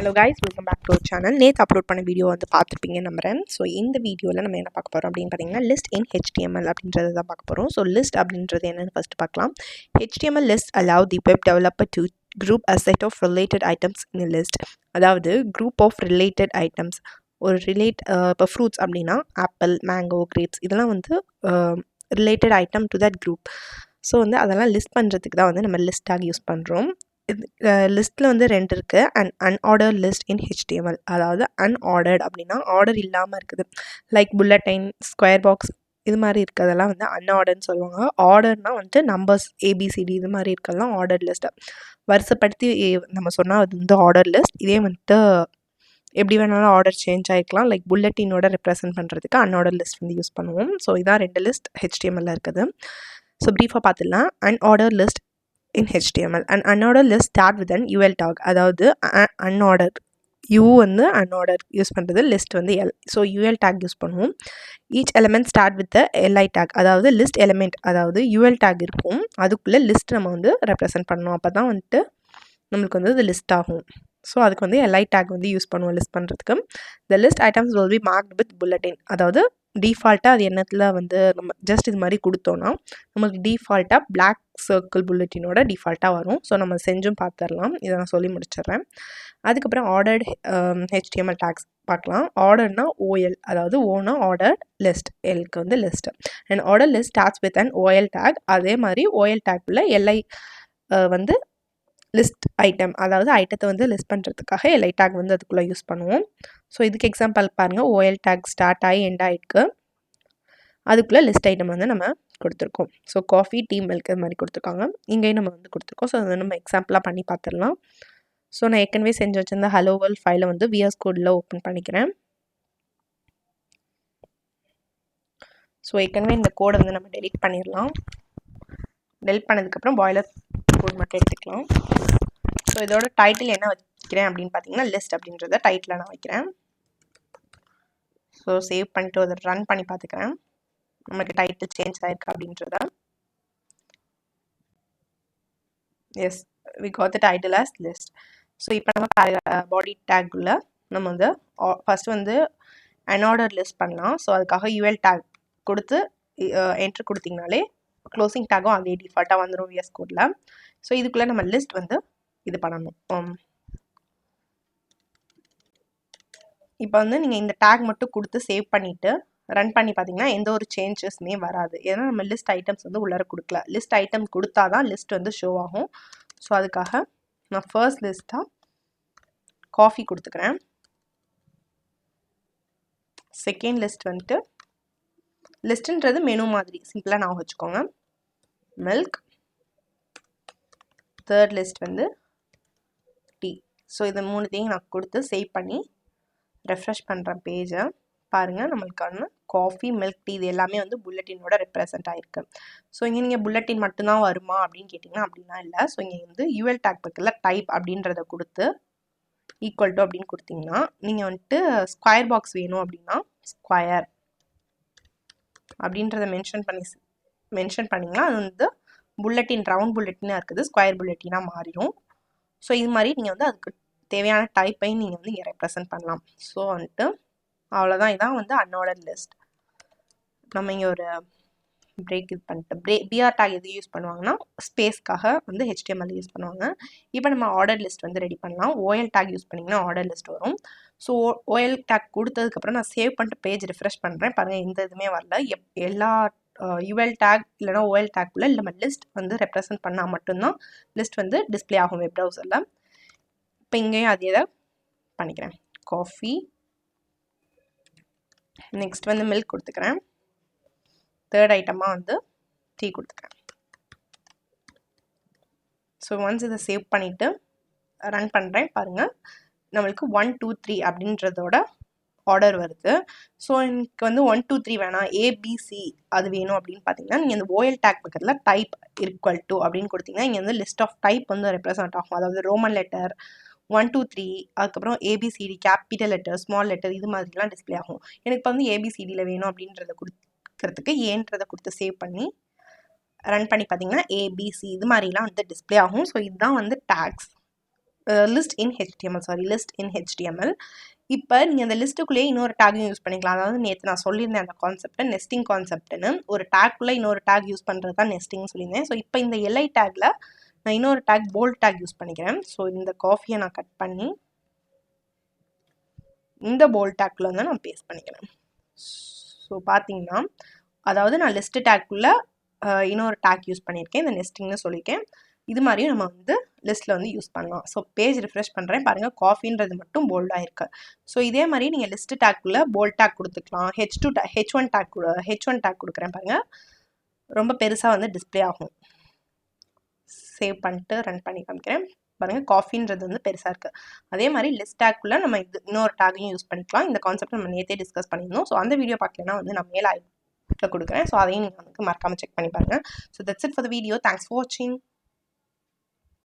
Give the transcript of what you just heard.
Hello guys, welcome back to our channel. நேற்று upload பண்ண video வந்து பார்த்துருப்பீங்க நம்புறேன். ஸோ இந்த வீடியோவில் நம்ம என்ன பார்க்க போகிறோம் அப்படின்னு பார்த்தீங்கன்னா லிஸ்ட் இன் HTML அப்படின்றத தான் பார்க்க போகிறோம். ஸோ லிஸ்ட் அப்படின்றது என்னென்னு ஃபஸ்ட்டு பார்க்கலாம். HTML list allow the web developer to group a set of related items in a list. அதாவது group of related items. ஒரு இப்போ ஃப்ரூட்ஸ் அப்படின்னா ஆப்பிள், மேங்கோ, கிரேப்ஸ் இதெல்லாம் வந்து related item to that group. So வந்து அதெல்லாம் list பண்ணுறதுக்கு தான் வந்து நம்ம லிஸ்ட் டாக் யூஸ் பண்ணுறோம். லிஸ்ட்டில் வந்து 2 இருக்குது. And unordered list in HTML. அதாவது அன்ஆர்டர்ட் அப்படின்னா ஆர்டர் இல்லாமல் இருக்குது. லைக் புல்லட்டைன், ஸ்கொயர் பாக்ஸ் இது மாதிரி இருக்கிறதெல்லாம் வந்து அன்ஆர்டர்ன்னு சொல்லுவாங்க. ஆர்டர்னால் வந்துட்டு நம்பர்ஸ் ABCD இது மாதிரி இருக்கிறதெல்லாம் ஆர்டர் லிஸ்ட்டு. வருஷப்படுத்தி நம்ம சொன்னால் அது வந்து ஆர்டர் லிஸ்ட். இதே வந்துட்டு எப்படி வேணாலும் ஆர்டர் சேஞ்ச் ஆகிருக்கலாம். லைக் புல்லட்டினோட ரெப்ரசென்ட் பண்ணுறதுக்கு அன்ஆர்டர் லிஸ்ட் வந்து யூஸ் பண்ணுவோம். ஸோ இதான் 2 லிஸ்ட் HTML இருக்குது. ஸோ ப்ரீஃபாக பார்த்துடலாம். அன்ஆர்டர் list in HTML. An unordered list start with an UL tag. அதாவது unordered வந்து unordered யூஸ் பண்ணுறது, லிஸ்ட் வந்து L. So UL tag use பண்ணுவோம். Each element start with LI tag. அதாவது லிஸ்ட் எலிமெண்ட் அதாவது UL tag இருக்கும். அதுக்குள்ளே லிஸ்ட் நம்ம வந்து ரெப்ரசென்ட் பண்ணணும். அப்போ தான் வந்துட்டு நம்மளுக்கு வந்து இது லிஸ்ட் ஆகும். ஸோ அதுக்கு வந்து LI tag வந்து யூஸ் பண்ணுவோம் லிஸ்ட் பண்ணுறதுக்கு. The list items will be marked with bulletin. அதாவது டிஃபால்ட்டாக அது என்னத்தில் வந்து நம்ம ஜஸ்ட் இது மாதிரி கொடுத்தோன்னா நமக்கு டிஃபால்ட்டாக பிளாக் சர்க்கிள் புல்லட்டினோட டிஃபால்ட்டாக வரும். ஸோ நம்ம செஞ்சும் பார்த்துடலாம். இதை நான் சொல்லி முடிச்சிடுறேன். அதுக்கப்புறம் ஆர்டர்ட் HTML டேக்ஸ் பார்க்கலாம். ஆர்டர்னா OL, அதாவது ஓனா ஆர்டர், லிஸ்ட் எல்க்கு வந்து list. And order list starts with and OL take. அதே மாதிரி OL டேக்குள்ள LI வந்து லிஸ்ட் ஐட்டம், அதாவது ஐட்டத்தை வந்து லிஸ்ட் பண்ணுறதுக்காக LI டேக் வந்து அதுக்குள்ளே யூஸ் பண்ணுவோம். ஸோ இதுக்கு எக்ஸாம்பிள் பாருங்கள். OL டேக் ஸ்டார்ட் ஆகி எண்ட் ஆகிருக்கு. அதுக்குள்ளே லிஸ்ட் ஐட்டம் வந்து நம்ம கொடுத்துருக்கோம். ஸோ காஃபி, டீ, மில்க் இது மாதிரி கொடுத்துருக்காங்க. இங்கேயும் நம்ம வந்து கொடுத்துருக்கோம். ஸோ அதை நம்ம எக்ஸாம்பிளாக பண்ணி பார்த்துடலாம். ஸோ நான் ஏற்கனவே செஞ்சு வச்சுருந்த ஹலோ வேர்ல்ட் ஃபைலை வந்து VS கோடில் ஓப்பன் பண்ணிக்கிறேன். ஸோ ஏற்கனவே இந்த கோடை வந்து நம்ம டெலிட் பண்ணிடலாம். டெலிட் பண்ணதுக்கப்புறம் பாய்லர் கோட் மட்டும் எடுத்துக்கலாம். ஸோ இதோட டைட்டில் என்ன வைக்கிறேன் அப்படின்னு பார்த்தீங்கன்னா லிஸ்ட் அப்படின்றத டைட்டில் நான் வைக்கிறேன். ஸோ சேவ் பண்ணிட்டு அதை ரன் பண்ணி பார்த்துக்கிறேன் நமக்கு டைட்டில் சேஞ்ச் ஆகிருக்கு அப்படின்றத. Yes, we got the title as list. So இப்போ நம்ம பாடி டேக்குள்ள நம்ம வந்து ஃபஸ்ட்டு வந்து அன்ஆர்டர் லிஸ்ட் பண்ணலாம். ஸோ அதுக்காக UL டேக் கொடுத்து என்ட்ரு கொடுத்தீங்கனாலே க்ளோசிங் டேக்கும் அதே டிஃபால்ட்டாக வந்துடும் VS கோடில். ஸோ இதுக்குள்ளே நம்ம லிஸ்ட் வந்து இது பண்ணணும். இப்போ வந்து நீங்கள் இந்த டேக் மட்டும் கொடுத்து சேவ் பண்ணிவிட்டு ரன் பண்ணி பார்த்தீங்கன்னா எந்த ஒரு சேஞ்சஸுமே வராது. ஏன்னா நம்ம லிஸ்ட் ஐட்டம்ஸ் வந்து உள்ளார கொடுக்கல. லிஸ்ட் ஐட்டம் கொடுத்தா தான் லிஸ்ட் வந்து ஷோ ஆகும். ஸோ அதுக்காக நான் ஃபர்ஸ்ட் லிஸ்ட்டாக காஃபி கொடுத்துக்கிறேன். செகண்ட் லிஸ்ட் வந்துட்டு லிஸ்ட்டுன்றது மெனு மாதிரி சிம்பிளாக நான் வச்சுக்கோங்க, மில்க். தேர்ட் லிஸ்ட் வந்து டீ. ஸோ இது 3த்தையும் நான் கொடுத்து சேவ் பண்ணி ரெஃப்ரெஷ் பண்ணுறேன் பேஜை. பாருங்கள், நம்மளுக்கான காஃபி, மில்க், டீ இது எல்லாமே வந்து புல்லட்டினோட ரெப்ரசென்ட் ஆகிருக்கு. ஸோ இங்கே நீங்கள் புல்லட்டின் மட்டும்தான் வருமா அப்படின்னு கேட்டிங்கன்னா அப்படின்னா இல்லை. ஸோ இங்கே வந்து UL டேக் பக்கத்தில் டைப் அப்படின்றத கொடுத்து ஈக்குவல் டு அப்படின்னு கொடுத்தீங்கன்னா நீங்கள் வந்துட்டு ஸ்கொயர் பாக்ஸ் வேணும் அப்படின்னா ஸ்கொயர் அப்படின்றத மென்ஷன் பண்ணிங்கன்னா அது வந்து புல்லட்டின் ரவுண்ட் புல்லட்டினாக இருக்குது ஸ்கொயர் புல்லட்டினாக மாறிடும். ஸோ இது மாதிரி நீங்கள் வந்து அதுக்கு தேவையான டைப்பையும் நீங்கள் வந்து இங்கே ரெப்ரசென்ட் பண்ணலாம். ஸோ வந்துட்டு அவ்வளோதான். இதான் வந்து அன்ஆர்டர் லிஸ்ட். நம்ம இங்கே ஒரு பிரேக் இது பண்ணிட்டு BR டேக் எது யூஸ் பண்ணுவாங்கன்னா ஸ்பேஸ்க்காக வந்து HTML யூஸ் பண்ணுவாங்க. இப்போ நம்ம ஆர்டர் லிஸ்ட் வந்து ரெடி பண்ணலாம். OL டேக் யூஸ் பண்ணிங்கன்னா ஆர்டர் லிஸ்ட் வரும். ஸோ OL டேக் கொடுத்ததுக்கப்புறம் நான் சேவ் பண்ணிட்டு பேஜ் ரிஃப்ரெஷ் பண்ணுறேன். பாருங்கள், எந்த இதுவுமே வரல. எல்லா UL டேக் இல்லைனா OL டேக்குள்ளே நம்ம லிஸ்ட் வந்து ரெப்ரசென்ட் பண்ணால் மட்டும்தான் லிஸ்ட் வந்து டிஸ்பிளே ஆகும் வெப் ப்ரௌசரில். இப்போ இங்கேயும் அதே தான் பண்ணிக்கிறேன். காஃபி, நெக்ஸ்ட் வந்து மில்க் கொடுத்துக்கிறேன். தேர்ட் ஐட்டமாக வந்து டீ கொடுத்துக்கிறேன். ஸோ ஒன்ஸ் இதை சேவ் பண்ணிவிட்டு ரன் பண்ணுறேன். பாருங்கள், நம்மளுக்கு 1 2 3 அப்படின்றதோட ஆர்டர் வருது. ஸோ எனக்கு வந்து 1 2 3 வேணாம், ABC அது வேணும் அப்படின்னு பார்த்தீங்கன்னா நீங்கள் இந்த OL டேக் பக்கத்தில் டைப் ஈக்குவல் டு அப்படின்னு கொடுத்தீங்கன்னா இங்கே வந்து லிஸ்ட் ஆஃப் டைப் வந்து ரெப்ரசென்ட் ஆகும். அதாவது ரோமன் லெட்டர் 1 2 3 அதுக்கப்புறம் ABCD capital letter, small letter இது மாதிரிலாம் டிஸ்பிளே ஆகும். எனக்கு இப்போ வந்து ABCDயில் வேணும் அப்படின்றத கொடுக்கறதுக்கு ஏன்றதை கொடுத்து சேவ் பண்ணி ரன் பண்ணி பார்த்தீங்கன்னா ABC இது மாதிரிலாம் வந்து டிஸ்பிளே ஆகும். ஸோ இதுதான் வந்து டேக்ஸ். லிஸ்ட் இன் HTML. இப்போ நீங்கள் அந்த லிஸ்ட்டுக்குள்ளேயே இன்னொரு டேக்கையும் யூஸ் பண்ணிக்கலாம். அதாவது நேற்று நான் சொல்லியிருந்தேன் அந்த கான்செப்டை, நெஸ்டிங் கான்செப்ட்னு. ஒரு டேக்குள்ளே இன்னொரு டேக் யூஸ் பண்ணுறது தான் நெஸ்டிங்னு சொல்லியிருந்தேன். ஸோ இப்போ இந்த LI டேக்கில் நான் இன்னொரு டேக் போல்ட் டேக் யூஸ் பண்ணிக்கிறேன். ஸோ இந்த காஃபியை நான் கட் பண்ணி இந்த போல்ட் டேக்கில் வந்து நான் பேஸ்ட் பண்ணிக்கிறேன். ஸோ பார்த்தீங்கன்னா, அதாவது நான் லிஸ்ட் டேக்குள்ளே இன்னொரு டேக் யூஸ் பண்ணியிருக்கேன், இந்த நெஸ்டிங்னு சொல்லியிருக்கேன். இது மாதிரியும் நம்ம வந்து லிஸ்ட்டில் வந்து யூஸ் பண்ணலாம். ஸோ பேஜ் ரிஃப்ரெஷ் பண்ணுறேன் பாருங்கள், காஃபின்றது மட்டும் போல்டாக இருக்குது. ஸோ இதே மாதிரி நீங்கள் லிஸ்ட் டேக்குள்ளே போல்ட் டேக் கொடுத்துக்கலாம். H1 டேக் கொடுக்குறேன் பாருங்கள், ரொம்ப பெருசாக வந்து டிஸ்பிளே ஆகும். சேவ் பண்ணிட்டு ரன் பண்ணி காமிக்கிறேன் பாருங்கள், காஃபின்றது வந்து பெருசாக இருக்குது. அதே மாதிரி லிஸ்ட் டேக்குள்ளே நம்ம இன்னொரு டேக்கையும் யூஸ் பண்ணிக்கலாம். இந்த கான்செப்ட் நம்ம நேற்றே டிஸ்கஸ் பண்ணியிருந்தோம். ஸோ அந்த வீடியோ பார்க்கலன்னா வந்து நான் மேலே கொடுக்குறேன். ஸோ அதையும் நீங்கள் வந்து மறக்காமல் செக் பண்ணி பாருங்கள். So that's it for the video. Thanks for வாட்சிங்.